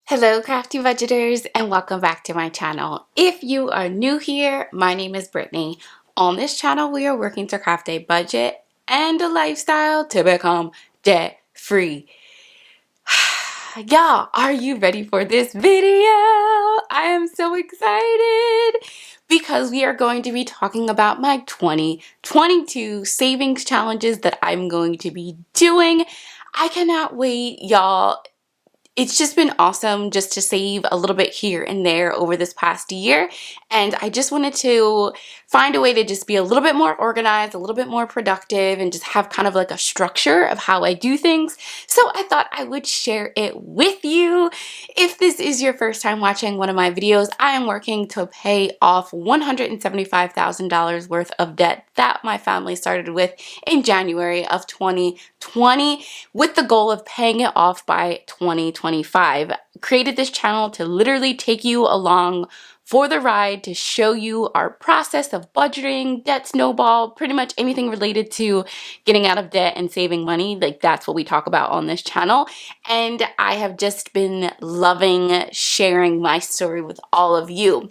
Hello Crafty Budgeters and welcome back to my channel. If you are new here, my name is Brittany. On this channel we are working to craft a budget and a lifestyle to become debt free. Y'all, are you ready for this video? I am so excited because we are going to be talking about my 2022 savings challenges that I'm going to be doing. I cannot wait, y'all. It's just been awesome just to save a little bit here and there over this past year, and I just wanted to find a way to just be a little bit more organized, a little bit more productive, and just have kind of like a structure of how I do things. So I thought I would share it with you. If this is your first time watching one of my videos, I am working to pay off $175,000 worth of debt that my family started with in January of 2020 with the goal of paying it off by 2025. Created this channel to literally take you along for the ride, to show you our process of budgeting, debt snowball, pretty much anything related to getting out of debt and saving money. Like, that's what we talk about on this channel. And I have just been loving sharing my story with all of you.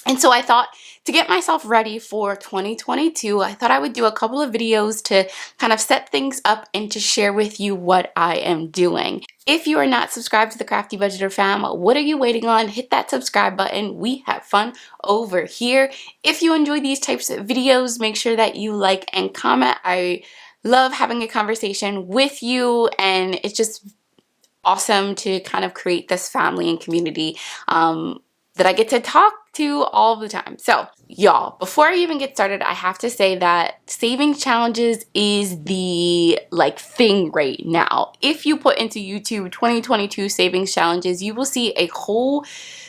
And so I thought, to get myself ready for 2022, I thought I would do a couple of videos to kind of set things up and to share with you what I am doing. If you are not subscribed to the Crafty Budgeter fam, what are you waiting on? Hit that subscribe button. We have fun over here. If you enjoy these types of videos, make sure that you like and comment. I love having a conversation with you, and it's just awesome to kind of create this family and community that I get to talk to all the time. So y'all, before I even get started, I have to say that savings challenges is the thing right now. If you put into YouTube 2022 savings challenges, you will see a whole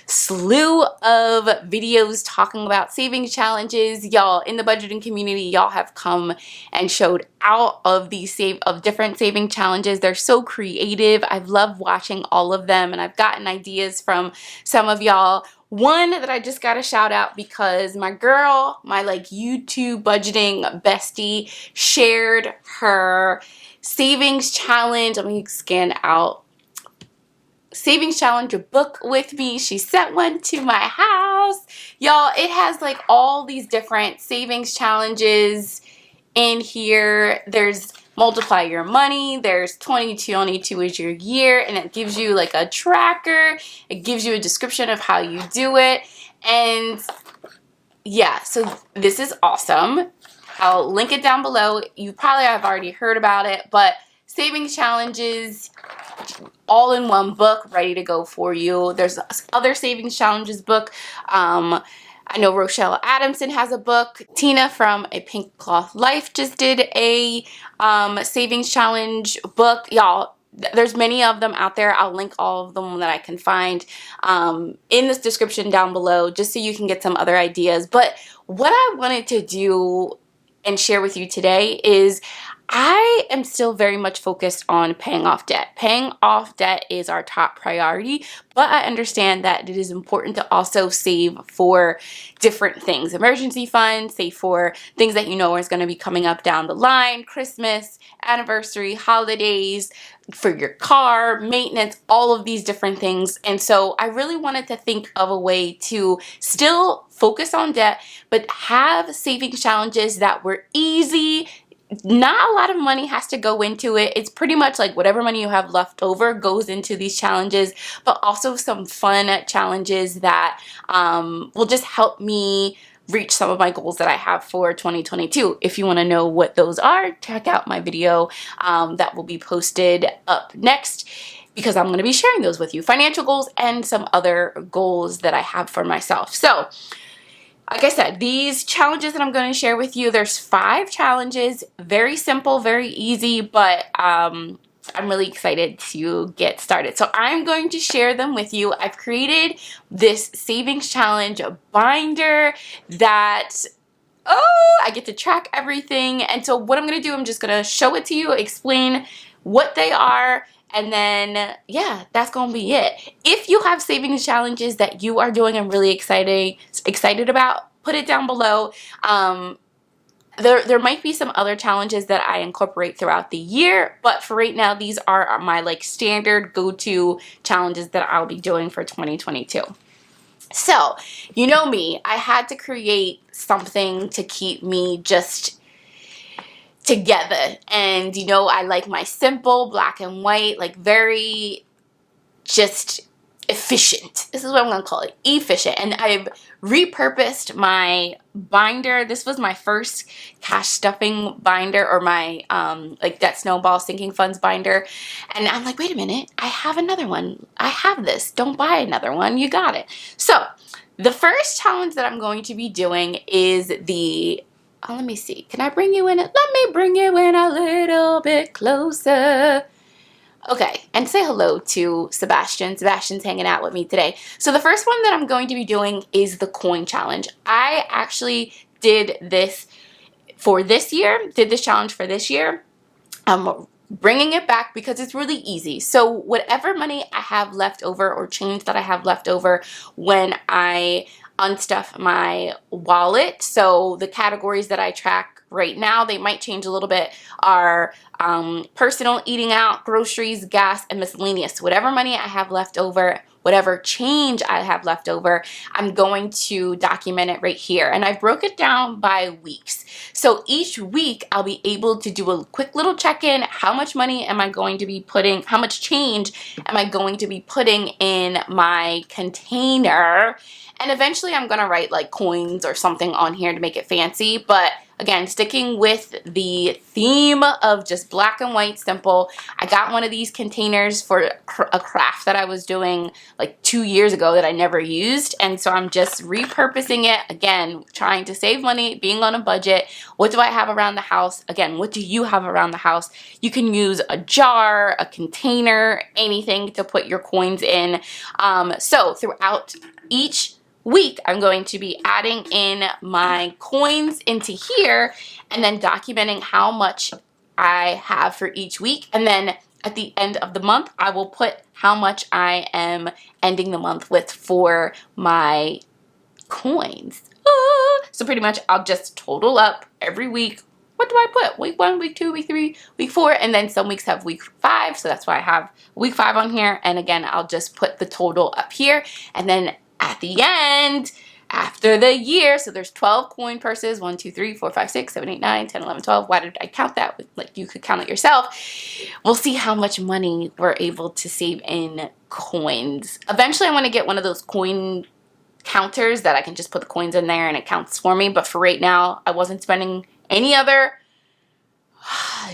slew of videos talking about savings challenges. Y'all, in the budgeting community, y'all have come and showed out of these different saving challenges. They're so creative. I've loved watching all of them, and I've gotten ideas from some of y'all. One that I just got to shout out because my girl, my YouTube budgeting bestie, shared her savings challenge. Let me scan out savings challenge book with me. She sent one to my house. Y'all, it has all these different savings challenges in here. There's multiply your money, there's 2022 is your year, and it gives you a tracker. It gives you a description of how you do it. And yeah, so this is awesome. I'll link it down below. You probably have already heard about it, but savings challenges all in one book, ready to go for you. There's other savings challenges book. I know Rochelle Adamson has a book. Tina from A Pink Cloth Life just did a savings challenge book. Y'all, there's many of them out there. I'll link all of them that I can find in this description down below, just so you can get some other ideas. But what I wanted to do and share with you today is I am still very much focused on paying off debt. Paying off debt is our top priority, but I understand that it is important to also save for different things. Emergency funds, save for things that you know is going to be coming up down the line, Christmas, anniversary, holidays, for your car, maintenance, all of these different things. And so I really wanted to think of a way to still focus on debt, but have savings challenges that were easy. Not a lot of money has to go into it. It's pretty much whatever money you have left over goes into these challenges, but also some fun challenges that will just help me reach some of my goals that I have for 2022. If you want to know what those are, check out my video that will be posted up next, because I'm going to be sharing those with you. Financial goals and some other goals that I have for myself. So like I said, these challenges that I'm going to share with you, there's 5 challenges. Very simple, very easy, but I'm really excited to get started. So I'm going to share them with you. I've created this savings challenge binder that, I get to track everything. And so what I'm going to do, I'm just going to show it to you, explain what they are, and then, yeah, that's going to be it. If you have savings challenges that you are doing and really excited about, put it down below. There might be some other challenges that I incorporate throughout the year, but for right now, these are my like standard go-to challenges that I'll be doing for 2022. So, you know me, I had to create something to keep me just together. And you know, I like my simple black and white, like very just efficient. This is what I'm going to call it, efficient. And I've repurposed my binder. This was my first cash stuffing binder, or my like that snowball sinking funds binder. And I'm like, wait a minute, I have another one. I have this. Don't buy another one. You got it. So the first challenge that I'm going to be doing is the let me see. Can I bring you in? Let me bring you in a little bit closer. Okay, and say hello to Sebastian. Sebastian's hanging out with me today. So the first one that I'm going to be doing is the coin challenge. I actually did this for this year, did this challenge for this year. I'm bringing it back because it's really easy. So whatever money I have left over, or change that I have left over when I unstuff my wallet, so the categories that I track right now, they might change a little bit, are personal, eating out, groceries, gas, and miscellaneous. Whatever money I have left over, whatever change I have left over, I'm going to document it right here. And I broke it down by weeks. So each week I'll be able to do a quick little check-in. How much money am I going to be putting, how much change am I going to be putting in my container? And eventually I'm going to write like coins or something on here to make it fancy. But again, sticking with the theme of just black and white, simple. I got one of these containers for a craft that I was doing like 2 years ago that I never used. And so I'm just repurposing it. Again, trying to save money, being on a budget. What do I have around the house? Again, what do you have around the house? You can use a jar, a container, anything to put your coins in. So throughout each week, I'm going to be adding in my coins into here and then documenting how much I have for each week. And then at the end of the month, I will put how much I am ending the month with for my coins. So pretty much I'll just total up every week. What do I put? Week 1, week 2, week 3, week 4, and then some weeks have week 5. So that's why I have week 5 on here. And again, I'll just put the total up here. And then at the end, after the year, so there's 12 coin purses, 1, 2, 3, 4, 5, 6, 7, 8, 9, 10, 11, 12. Why did I count that? Like, you could count it yourself. We'll see how much money we're able to save in coins. Eventually, I want to get one of those coin counters that I can just put the coins in there and it counts for me. But for right now, I wasn't spending any other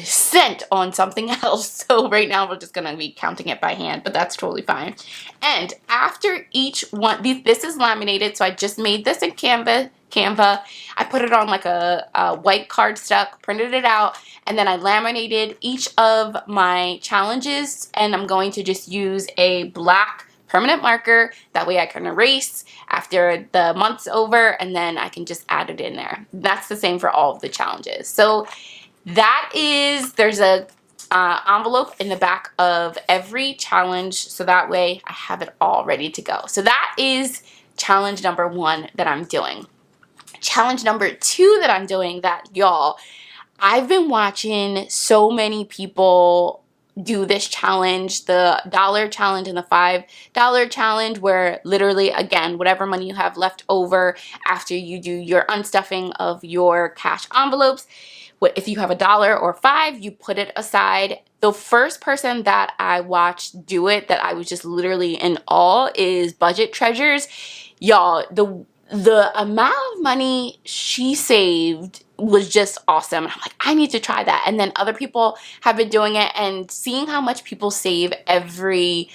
cent on something else. So right now we're just gonna be counting it by hand, but that's totally fine. And after each one, this is laminated, so I just made this in Canva. I put it on like a white cardstock, printed it out, and then I laminated each of my challenges, and I'm going to just use a black permanent marker. That way I can erase after the month's over, and then I can just add it in there. That's the same for all of the challenges. So that is, there's a envelope in the back of every challenge, so that way I have it all ready to go. So that is challenge number 1 that I'm doing. Challenge number 2 that I'm doing, that y'all, I've been watching so many people do this challenge, the $1 challenge and the $5 challenge, where literally, again, whatever money you have left over after you do your unstuffing of your cash envelopes, if you have $1 or $5, you put it aside. The first person that I watched do it, that I was just literally in awe, is Budget Treasures. Y'all, the amount of money she saved was just awesome. I'm like, I need to try that. And then other people have been doing it, and seeing how much people save every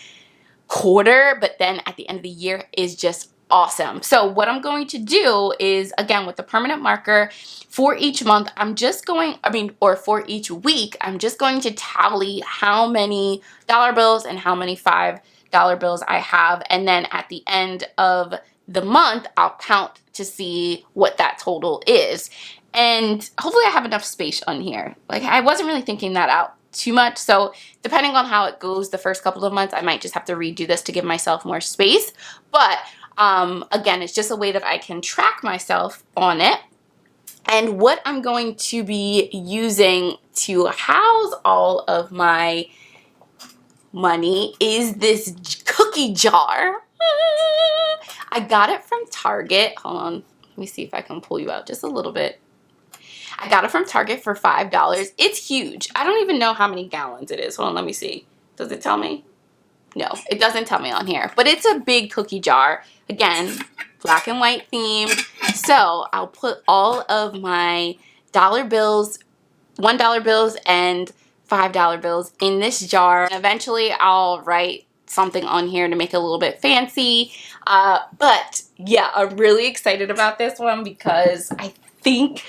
quarter, but then at the end of the year, is just awesome. So what I'm going to do is, again, with the permanent marker, for each month, or for each week, I'm just going to tally how many dollar bills and how many $5 bills I have. And then at the end of the month, I'll count to see what that total is. And hopefully I have enough space on here. Like, I wasn't really thinking that out too much. So depending on how it goes the first couple of months, I might just have to redo this to give myself more space. But again, it's just a way that I can track myself on it. And what I'm going to be using to house all of my money is this cookie jar. I got it from Target. Hold on. Let me see if I can pull you out just a little bit. I got it from Target for $5. It's huge. I don't even know how many gallons it is. Hold on, let me see. Does it tell me? No, it doesn't tell me on here. But it's a big cookie jar. Again, black and white themed. So I'll put all of my dollar bills, $1 bills, and $5 bills in this jar. And eventually I'll write something on here to make it a little bit fancy. But yeah, I'm really excited about this one because I think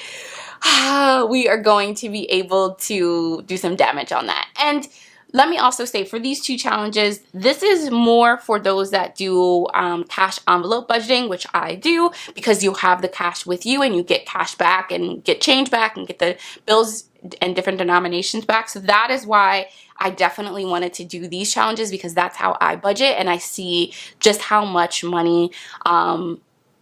we are going to be able to do some damage on that. And let me also say, for these two challenges, this is more for those that do cash envelope budgeting, which I do, because you have the cash with you and you get cash back and get change back and get the bills and different denominations back. So that is why I definitely wanted to do these challenges, because that's how I budget and I see just how much money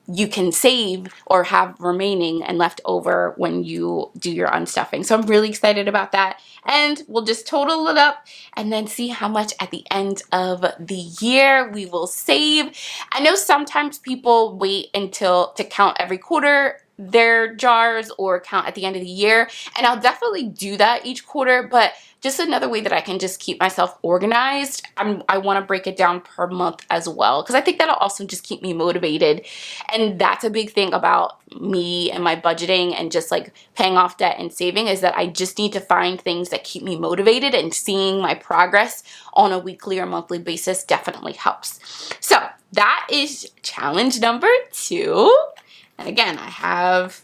you can save or have remaining and left over when you do your unstuffing. So I'm really excited about that. And we'll just total it up and then see how much at the end of the year we will save. I know sometimes people wait until to count every quarter their jars or count at the end of the year, and I'll definitely do that each quarter, but just another way that I can just keep myself organized. I want to break it down per month as well, because I think that'll also just keep me motivated. And that's a big thing about me and my budgeting and just like paying off debt and saving, is that I just need to find things that keep me motivated, and seeing my progress on a weekly or monthly basis definitely helps. So that is challenge number 2. And again, I have,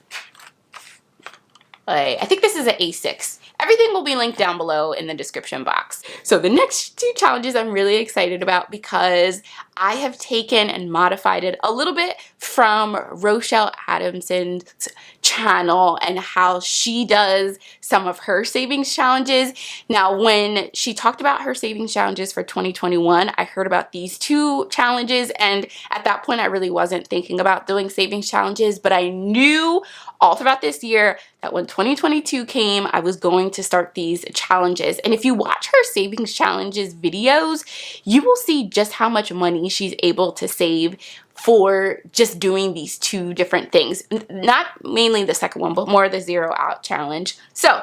I think this is an A6. Everything will be linked down below in the description box. So the next 2 challenges I'm really excited about, because I have taken and modified it a little bit from Rochelle Adamson's channel and how she does some of her savings challenges. Now, when she talked about her savings challenges for 2021, I heard about these 2 challenges, and at that point I really wasn't thinking about doing savings challenges, but I knew all throughout this year that when 2022 came, I was going to start these challenges. And if you watch her savings challenges videos, you will see just how much money she's able to save for just doing these 2 different things. Not mainly the second one, but more the 0 out challenge. So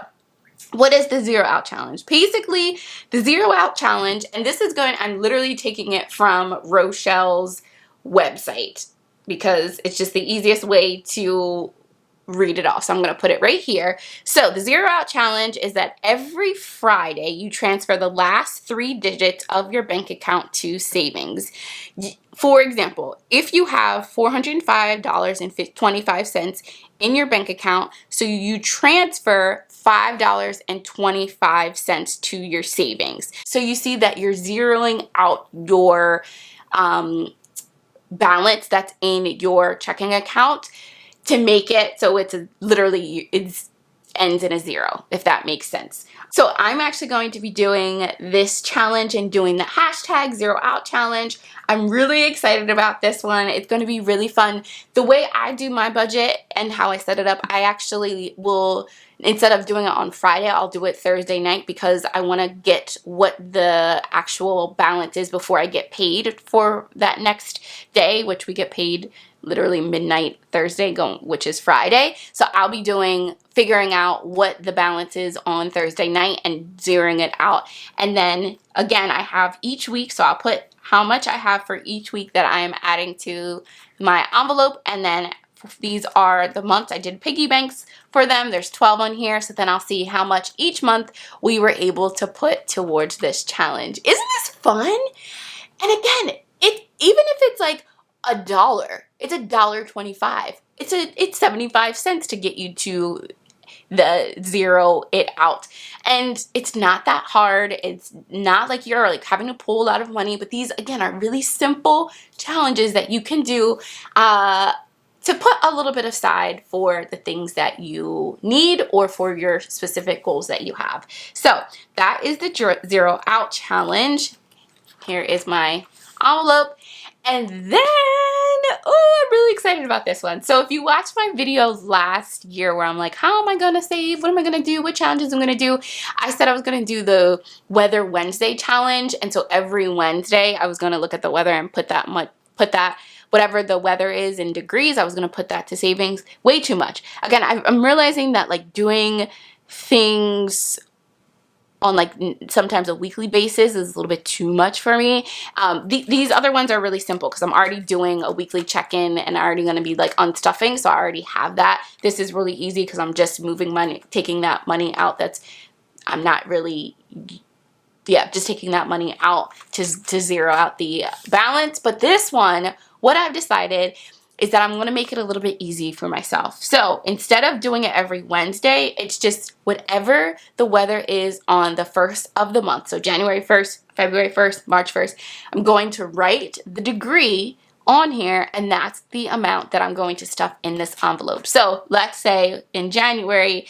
what is the 0 out challenge? Basically, the 0 out challenge, and this is I'm literally taking it from Rochelle's website because it's just the easiest way to read it off. So I'm going to put it right here. So the 0 out challenge is that every Friday you transfer the last 3 digits of your bank account to savings. For example, if you have $405.25 in your bank account, so you transfer $5.25 to your savings. So you see that you're zeroing out your balance that's in your checking account to make it so it's literally ends in a 0, if that makes sense. So I'm actually going to be doing this challenge and doing the hashtag 0 out challenge. I'm really excited about this one. It's going to be really fun. The way I do my budget and how I set it up, I actually will, instead of doing it on Friday, I'll do it Thursday night, because I want to get what the actual balance is before I get paid for that next day, which we get paid literally midnight Thursday, which is Friday. So I'll be figuring out what the balance is on Thursday night and zeroing it out. And then again, I have each week, so I'll put how much I have for each week that I am adding to my envelope. And then these are the months I did piggy banks for them. There's 12 on here. So then I'll see how much each month we were able to put towards this challenge. Isn't this fun? And again, even if it's like $1, it's $1.25. It's 75 cents to get you to the 0 it out. And it's not that hard. It's not like you're like having to pull a lot of money, but these again are really simple challenges that you can do to put a little bit aside for the things that you need or for your specific goals that you have. So that is the 0 out challenge. Here is my envelope. And then oh, I'm really excited about this one. So if you watched my videos last year where I'm like, how am I gonna save? What am I gonna do? What challenges I'm gonna do? I said I was gonna do the Weather Wednesday challenge. And so every Wednesday I was gonna look at the weather and put that whatever the weather is in degrees, I was gonna put that to savings. Way too much. Again, I'm realizing that like doing things on like sometimes a weekly basis is a little bit too much for me. These other ones are really simple because I'm already doing a weekly check-in and I'm already going to be like unstuffing, so I already have that. This is really easy because I'm just moving money, taking that money out. I'm not really, yeah, just taking that money out to zero out the balance. But this one, what I've decided is that I'm going to make it a little bit easy for myself. So instead of doing it every Wednesday, it's just whatever the weather is on the first of the month. So January 1st, February 1st, March 1st, I'm going to write the degree on here, and that's the amount that I'm going to stuff in this envelope. So let's say in January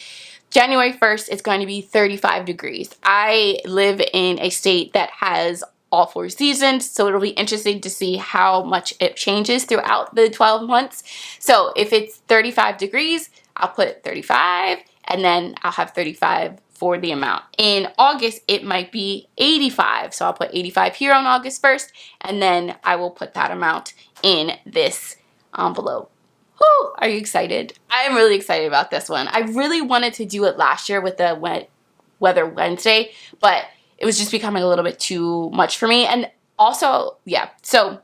1st, it's going to be 35 degrees. I live in a state that has all 4 seasons, so it'll be interesting to see how much it changes throughout the 12 months. So if it's 35 degrees, I'll put 35, and then I'll have 35 for the amount. In August, it might be 85, so I'll put 85 here on August 1st, and then I will put that amount in this envelope. Whew, are you excited? I am really excited about this one. I really wanted to do it last year with the Weather Wednesday, but it was just becoming a little bit too much for me. And also, yeah, so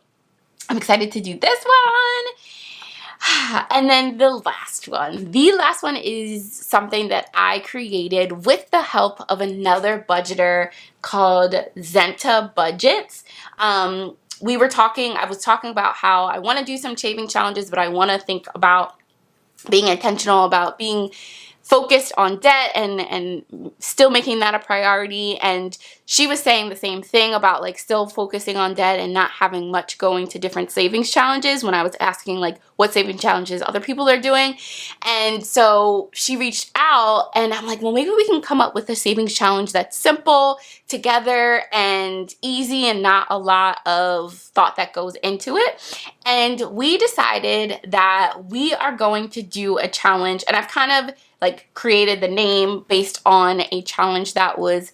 I'm excited to do this one. And then the last one. The last one is something that I created with the help of another budgeter called Zenta Budgets. I was talking about how I want to do some shaving challenges, but I want to think about being intentional about being focused on debt and still making that a priority. And she was saying the same thing about like still focusing on debt and not having much going to different savings challenges when I was asking like what saving challenges other people are doing. And so she reached out and I'm like, well, maybe we can come up with a savings challenge that's simple together and easy and not a lot of thought that goes into it. And we decided that we are going to do a challenge, and I've kind of like created the name based on a challenge that was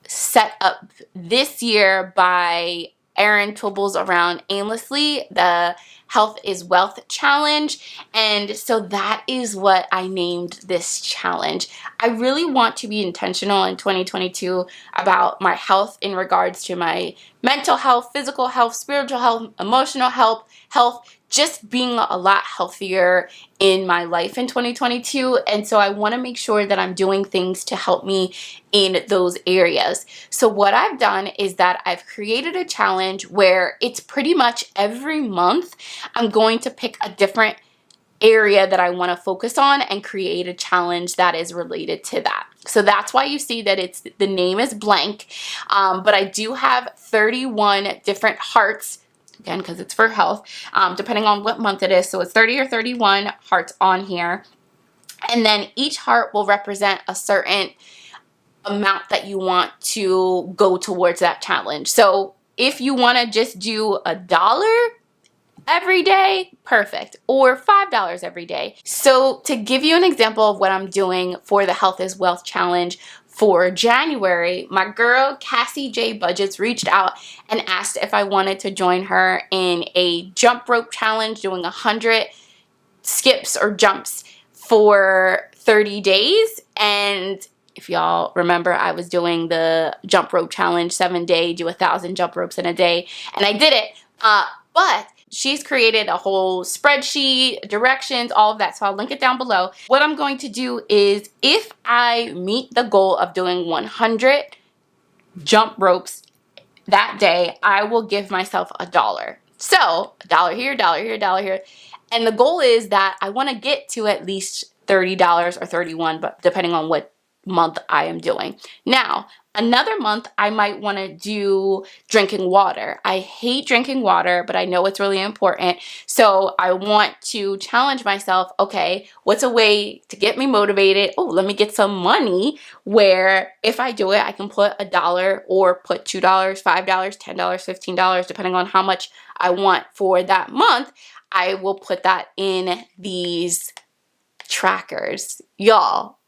set up this year by Erin Twibbles around Aimlessly, the Health is Wealth Challenge. And so that is what I named this challenge. I really want to be intentional in 2022 about my health in regards to my mental health, physical health, spiritual health, emotional health, just being a lot healthier in my life in 2022. And so I want to make sure that I'm doing things to help me in those areas. So what I've done is that I've created a challenge where it's pretty much every month I'm going to pick a different area that I want to focus on and create a challenge that is related to that. So that's why you see that the name is blank, but I do have 31 different hearts, again, because it's for health, depending on what month it is. So it's 30 or 31 hearts on here. And then each heart will represent a certain amount that you want to go towards that challenge. So if you want to just do $1 every day, perfect, or $5 every day. So to give you an example of what I'm doing for the Health is Wealth Challenge for January, my girl Cassie J Budgets reached out and asked if I wanted to join her in a jump rope challenge, doing 100 skips or jumps for 30 days. And if y'all remember, I was doing the jump rope challenge, 7-day, do 1,000 jump ropes in a day, and I did it. But she's created a whole spreadsheet, directions, all of that. So I'll link it down below. What I'm going to do is if I meet the goal of doing 100 jump ropes that day, I will give myself $1. So $1 here, $1 here, $1 here. And the goal is that I want to get to at least $30 or $31, but depending on what month I am doing. Now, another month I might want to do drinking water. I hate drinking water, but I know it's really important. So I want to challenge myself, okay, what's a way to get me motivated? Oh, let me get some money where if I do it, I can put $1 or put $2, $5, $10, $15, depending on how much I want for that month. I will put that in these trackers. Y'all,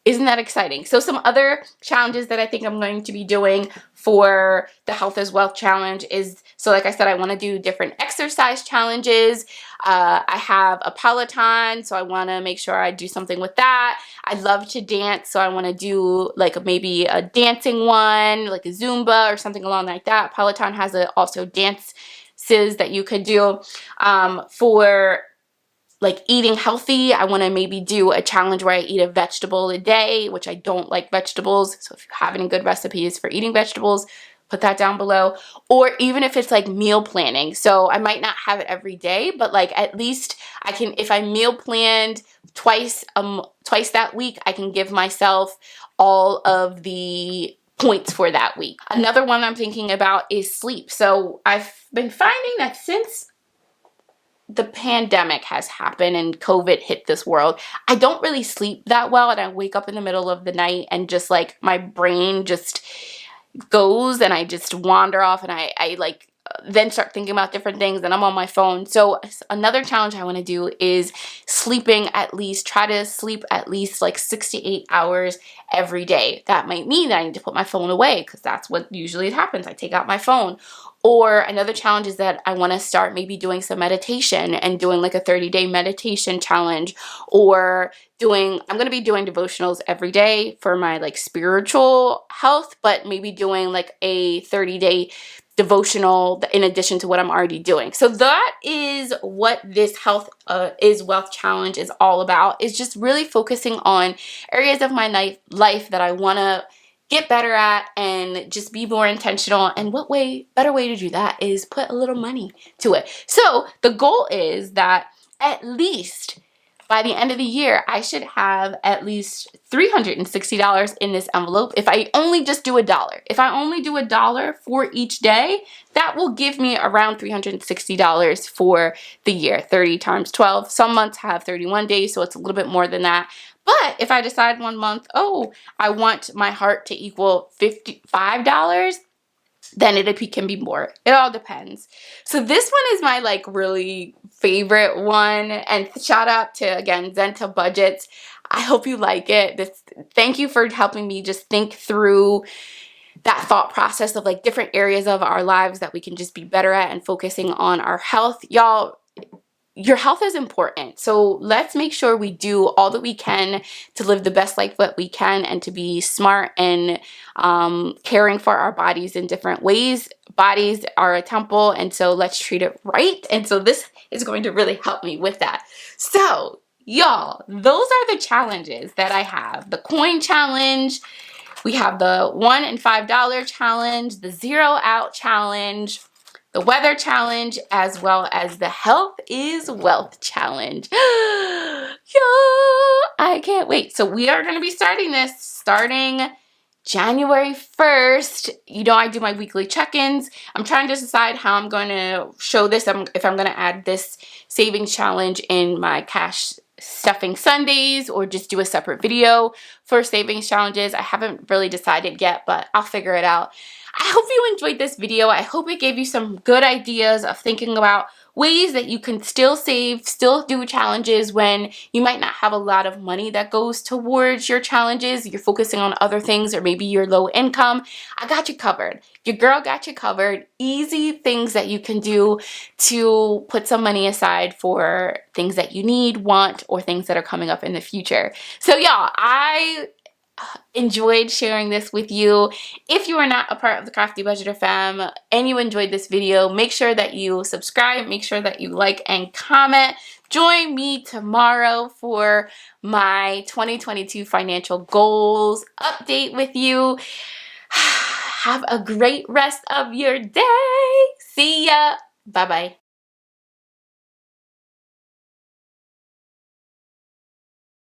isn't that exciting? So some other challenges that I think I'm going to be doing for the Health is Wealth Challenge is, so like I said, I want to do different exercise challenges. I have a Peloton, so I want to make sure I do something with that. I love to dance, so I want to do like maybe a dancing one, like a Zumba or something along like that. Peloton has also dances that you could do. For like eating healthy, I want to maybe do a challenge where I eat a vegetable a day, which I don't like vegetables. So if you have any good recipes for eating vegetables, put that down below. Or even if it's like meal planning. So I might not have it every day, but like at least I can, if I meal planned twice that week, I can give myself all of the points for that week. Another one I'm thinking about is sleep. So I've been finding that since the pandemic has happened and COVID hit this world, I don't really sleep that well, and I wake up in the middle of the night and just like my brain just goes and I just wander off, and I like then start thinking about different things, and I'm on my phone. So another challenge I want to do is try to sleep at least like 6 to 8 hours every day. That might mean that I need to put my phone away, because that's what usually happens. I take out my phone. Or another challenge is that I want to start maybe doing some meditation and doing like a 30-day meditation challenge, or I'm going to be doing devotionals every day for my like spiritual health, but maybe doing like a 30-day devotional in addition to what I'm already doing. So that is what this Health is Wealth Challenge is all about, is just really focusing on areas of my life that I want to get better at and just be more intentional. And better way to do that is put a little money to it. So the goal is that at least by the end of the year, I should have at least $360 in this envelope if I only just do $1. If I only do $1 for each day, that will give me around $360 for the year. 30 times 12. Some months have 31 days, so it's a little bit more than that. But if I decide one month, oh, I want my heart to equal $55, then it can be more. It all depends. So this one is my like really favorite one. And shout out to, again, Zenta Budgets. I hope you like it. Thank you for helping me just think through that thought process of like different areas of our lives that we can just be better at and focusing on our health. Y'all, your health is important. So let's make sure we do all that we can to live the best life that we can and to be smart and caring for our bodies in different ways. Bodies are a temple, and so let's treat it right. And so this is going to really help me with that. So y'all, those are the challenges that I have. The coin challenge, we have the $1 and $5 challenge, the 0 out challenge, the weather challenge, as well as the Health is Wealth challenge. Yeah, I can't wait. So we are going to be starting this starting January 1st. You know, I do my weekly check-ins. I'm trying to decide how I'm going to show this, if I'm going to add this savings challenge in my cash stuffing Sundays or just do a separate video for savings challenges. I haven't really decided yet, but I'll figure it out. I hope you enjoyed this video. I hope it gave you some good ideas of thinking about ways that you can still save, still do challenges when you might not have a lot of money that goes towards your challenges. You're focusing on other things, or maybe you're low income. I got you covered. Your girl got you covered. Easy things that you can do to put some money aside for things that you need, want, or things that are coming up in the future. So y'all, I enjoyed sharing this with you. If you are not a part of the Crafty Budgeter fam and you enjoyed this video, make sure that you subscribe, make sure that you like and comment. Join me tomorrow for my 2022 financial goals update with you. Have a great rest of your day. See ya. Bye-bye.